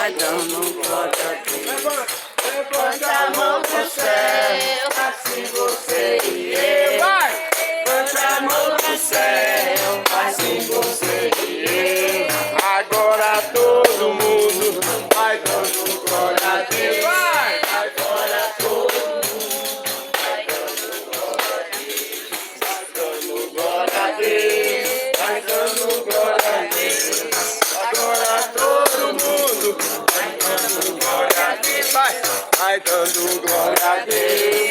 vai dando glória a Deus. Levanta a mão pro céu, assim você e eu. Levanta a mão pro céu, assim você e eu. Agora todo mundo vai dando glória a Deus. Agora todo mundo vai dando glória a Deus. Glória a Deus, vai dando glória a Deus. Agora todo mundo vai dando glória a Deus. Vai dando glória a Deus,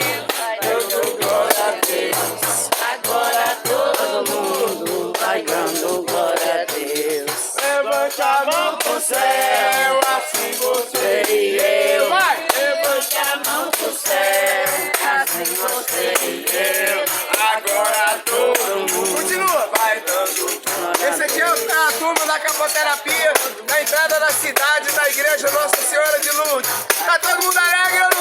dando glória a Deus. Agora todo mundo vai dando glória a Deus. Levanta a mão pro céu, assim você e eu. Levante a mão pro céu, assim você e eu. Agora todo mundo continua, vai dando. Esse aqui é a turma da capoterapia, na entrada da cidade, da igreja Nossa Senhora de Lourdes. Tá todo mundo alegre?